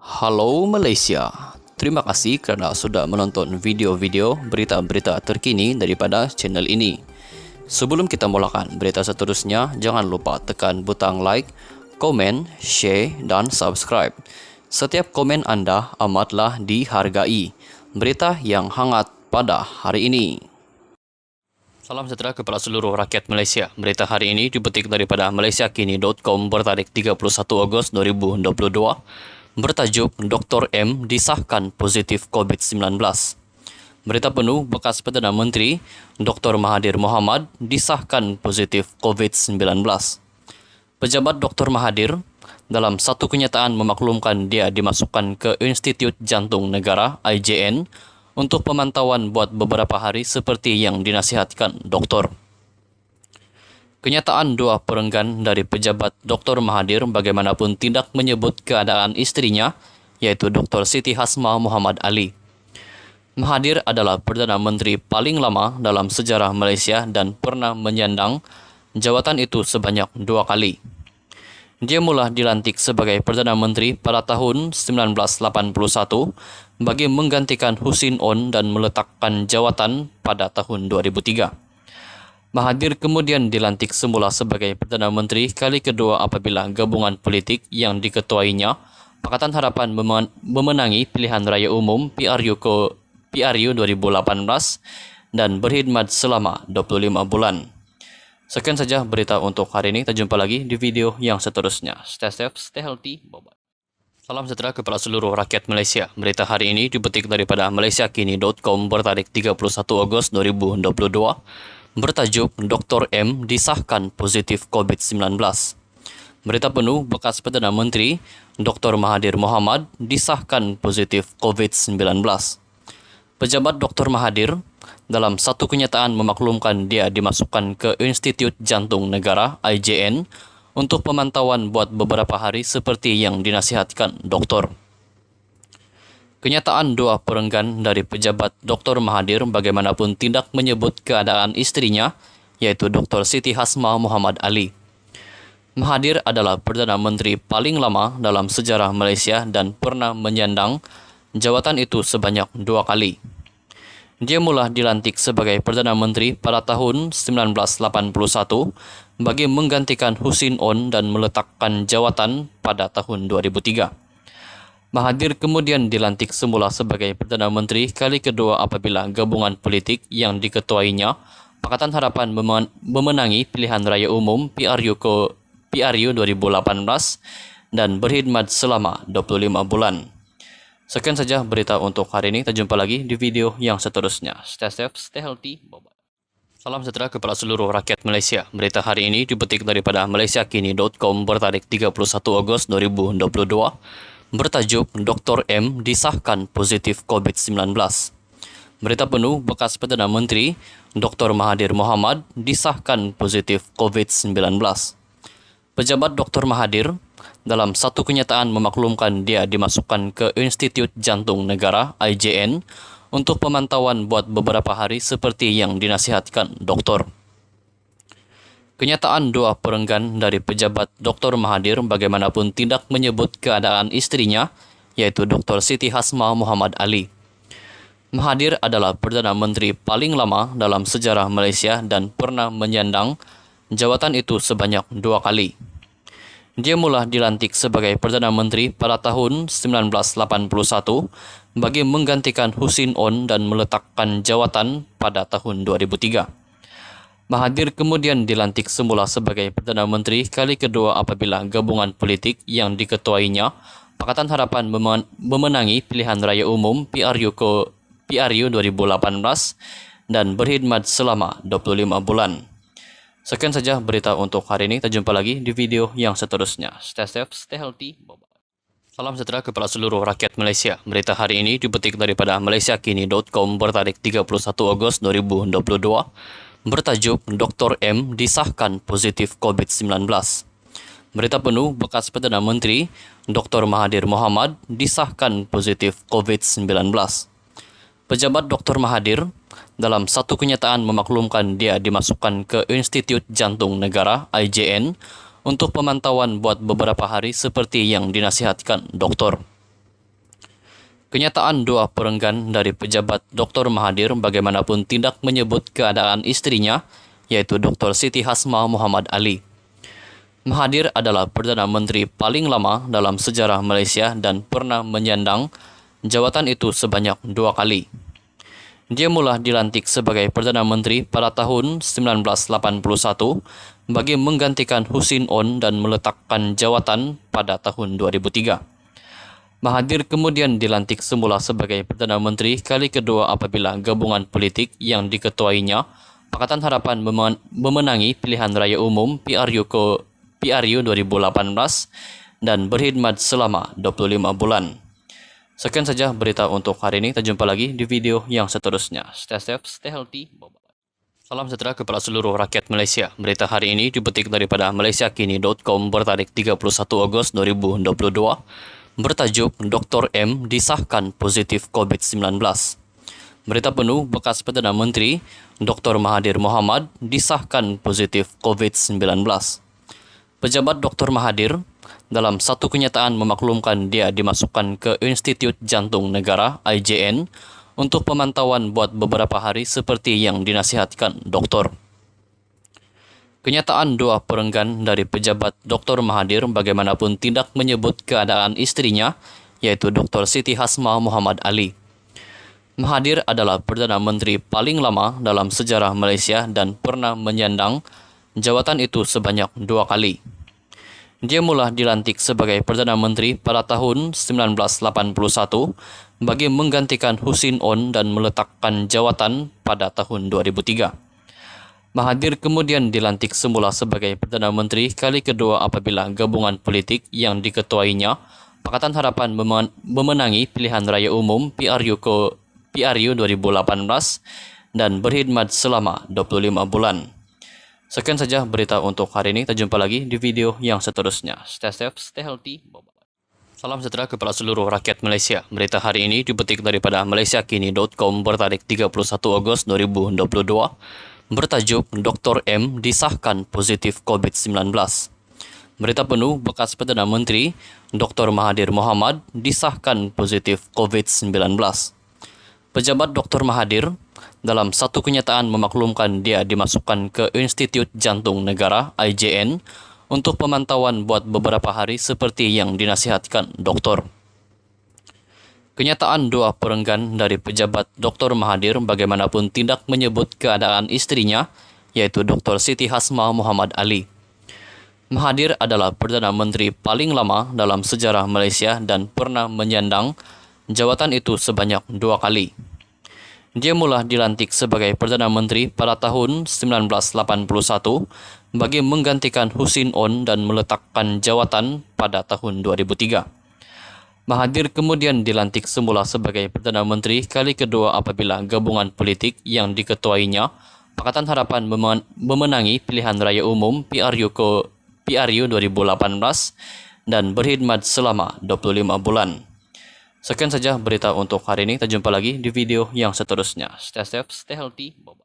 Halo Malaysia, terima kasih kerana sudah menonton video-video berita-berita terkini daripada channel ini. Sebelum kita mulakan berita seterusnya, jangan lupa tekan butang like, komen, share dan subscribe. Setiap komen anda amatlah dihargai. Berita yang hangat pada hari ini. Salam sejahtera kepada seluruh rakyat Malaysia. Berita hari ini dipetik daripada malaysiakini.com bertarikh 31 Ogos 2022. Bertajuk Dr. M disahkan positif COVID-19. Berita penuh bekas Perdana Menteri Dr. Mahathir Mohamad disahkan positif COVID-19. Pejabat Dr. Mahathir dalam satu kenyataan memaklumkan dia dimasukkan ke Institut Jantung Negara IJN untuk pemantauan buat beberapa hari seperti yang dinasihatkan doktor. Kenyataan dua perenggan dari pejabat Dr. Mahathir bagaimanapun tidak menyebut keadaan istrinya, yaitu Dr. Siti Hasmah Muhammad Ali. Mahathir adalah Perdana Menteri paling lama dalam sejarah Malaysia dan pernah menyandang jawatan itu sebanyak 2 kali. Dia mula dilantik sebagai Perdana Menteri pada tahun 1981 bagi menggantikan Husin On dan meletakkan jawatan pada tahun 2003. Mahathir kemudian dilantik semula sebagai Perdana Menteri kali kedua apabila gabungan politik yang diketuainya Pakatan Harapan memenangi pilihan raya umum PRU 2018 dan berkhidmat selama 25 bulan. Sekian saja berita untuk hari ini. Kita jumpa lagi di video yang seterusnya. Stay safe, stay healthy. Bye-bye. Salam sejahtera kepada seluruh rakyat Malaysia. Berita hari ini dipetik daripada malaysiakini.com bertarikh 31 Ogos 2022. Bertajuk Dr. M disahkan positif COVID-19. Berita penuh bekas Perdana Menteri Dr. Mahathir Mohamad disahkan positif COVID-19. Pejabat Dr. Mahathir dalam satu kenyataan memaklumkan dia dimasukkan ke Institut Jantung Negara IJN untuk pemantauan buat beberapa hari seperti yang dinasihatkan doktor. Kenyataan dua perenggan dari pejabat Dr. Mahathir bagaimanapun tidak menyebut keadaan istrinya, yaitu Dr. Siti Hasmah Muhammad Ali. Mahathir adalah Perdana Menteri paling lama dalam sejarah Malaysia dan pernah menyandang jawatan itu sebanyak 2 kali. Dia mula dilantik sebagai Perdana Menteri pada tahun 1981 bagi menggantikan Husin On dan meletakkan jawatan pada tahun 2003. Mahathir kemudian dilantik semula sebagai Perdana Menteri kali kedua apabila gabungan politik yang diketuainya Pakatan Harapan memenangi pilihan raya umum PRU 2018 dan berkhidmat selama 25 bulan. Sekian saja berita untuk hari ini. Kita jumpa lagi di video yang seterusnya. Stay safe, stay healthy. Bye-bye. Salam sejahtera kepada seluruh rakyat Malaysia. Berita hari ini dipetik daripada malaysiakini.com bertarikh 31 Ogos 2022. Bertajuk Dr. M disahkan positif COVID-19. Berita penuh bekas Perdana Menteri Dr. Mahathir Mohamad disahkan positif COVID-19. Pejabat Dr. Mahathir dalam satu kenyataan memaklumkan dia dimasukkan ke Institut Jantung Negara IJN untuk pemantauan buat beberapa hari seperti yang dinasihatkan doktor. Kenyataan dua perenggan dari pejabat Dr. Mahathir bagaimanapun tidak menyebut keadaan istrinya, yaitu Dr. Siti Hasmah Muhammad Ali. Mahathir adalah Perdana Menteri paling lama dalam sejarah Malaysia dan pernah menyandang jawatan itu sebanyak 2 kali. Dia mula dilantik sebagai Perdana Menteri pada tahun 1981 bagi menggantikan Husin On dan meletakkan jawatan pada tahun 2003. Mahathir kemudian dilantik semula sebagai Perdana Menteri kali kedua apabila gabungan politik yang diketuainya Pakatan Harapan memenangi pilihan raya umum PRU 2018 dan berkhidmat selama 25 bulan. Sekian saja berita untuk hari ini. Kita jumpa lagi di video yang seterusnya. Stay safe, stay healthy. Bye-bye. Salam sejahtera kepada seluruh rakyat Malaysia. Berita hari ini dipetik daripada malaysiakini.com bertarikh 31 Ogos 2022. Bertajuk Dr. M disahkan positif COVID-19. Berita penuh bekas Perdana Menteri Dr. Mahathir Mohamad disahkan positif COVID-19. Pejabat Dr. Mahathir dalam satu kenyataan memaklumkan dia dimasukkan ke Institut Jantung Negara IJN untuk pemantauan buat beberapa hari seperti yang dinasihatkan doktor. Kenyataan doa perenggan dari pejabat Dr. Mahathir bagaimanapun tindak menyebut keadaan istrinya, yaitu Dr. Siti Hasmah Muhammad Ali. Mahathir adalah Perdana Menteri paling lama dalam sejarah Malaysia dan pernah menyandang jawatan itu sebanyak 2 kali. Dia mula dilantik sebagai Perdana Menteri pada tahun 1981 bagi menggantikan Hussein On dan meletakkan jawatan pada tahun 2003. Mahathir kemudian dilantik semula sebagai Perdana Menteri kali kedua apabila gabungan politik yang diketuainya, Pakatan Harapan memenangi pilihan raya umum PRU 2018 dan berkhidmat selama 25 bulan. Sekian saja berita untuk hari ini. Kita jumpa lagi di video yang seterusnya. Stay safe, stay healthy. Bye-bye. Salam sejahtera kepada seluruh rakyat Malaysia. Berita hari ini dipetik daripada malaysiakini.com bertarik 31 Ogos 2022. Bertajuk Dr. M disahkan positif COVID-19. Berita penuh bekas Perdana Menteri Dr. Mahathir Mohamad disahkan positif COVID-19. Pejabat Dr. Mahathir dalam satu kenyataan memaklumkan dia dimasukkan ke Institut Jantung Negara IJN untuk pemantauan buat beberapa hari seperti yang dinasihatkan doktor. Kenyataan doa perenggan dari pejabat Dr. Mahathir bagaimanapun tindak menyebut keadaan istrinya, yaitu Dr. Siti Hasmah Muhammad Ali. Mahathir adalah Perdana Menteri paling lama dalam sejarah Malaysia dan pernah menyandang jawatan itu sebanyak 2 kali. Dia mula dilantik sebagai Perdana Menteri pada tahun 1981 bagi menggantikan Hussein On dan meletakkan jawatan pada tahun 2003. Mahathir kemudian dilantik semula sebagai Perdana Menteri kali kedua apabila gabungan politik yang diketuainya, Pakatan Harapan memenangi pilihan raya umum PRU 2018 dan berkhidmat selama 25 bulan. Sekian saja berita untuk hari ini. Kita jumpa lagi di video yang seterusnya. Stay safe, stay healthy. Bye-bye. Salam sejahtera kepada seluruh rakyat Malaysia. Berita hari ini dipetik daripada malaysiakini.com bertarik 31 Ogos 2022. Bertajuk Dr. M disahkan positif COVID-19. Berita penuh bekas Perdana Menteri Dr. Mahathir Mohamad disahkan positif COVID-19. Pejabat Dr. Mahathir dalam satu kenyataan memaklumkan dia dimasukkan ke Institut Jantung Negara IJN untuk pemantauan buat beberapa hari seperti yang dinasihatkan doktor. Kenyataan doa perenggan dari pejabat Dr. Mahathir bagaimanapun tindak menyebut keadaan istrinya, yaitu Dr. Siti Hasmah Muhammad Ali. Mahathir adalah Perdana Menteri paling lama dalam sejarah Malaysia dan pernah menyandang jawatan itu sebanyak 2 kali. Dia mula dilantik sebagai Perdana Menteri pada tahun 1981 bagi menggantikan Hussein On dan meletakkan jawatan pada tahun 2003. Mahathir kemudian dilantik semula sebagai Perdana Menteri kali kedua apabila gabungan politik yang diketuainya, Pakatan Harapan memenangi pilihan raya umum PRU 2018 dan berkhidmat selama 25 bulan. Sekian saja berita untuk hari ini. Kita jumpa lagi di video yang seterusnya. Stay safe, stay healthy. Bye-bye.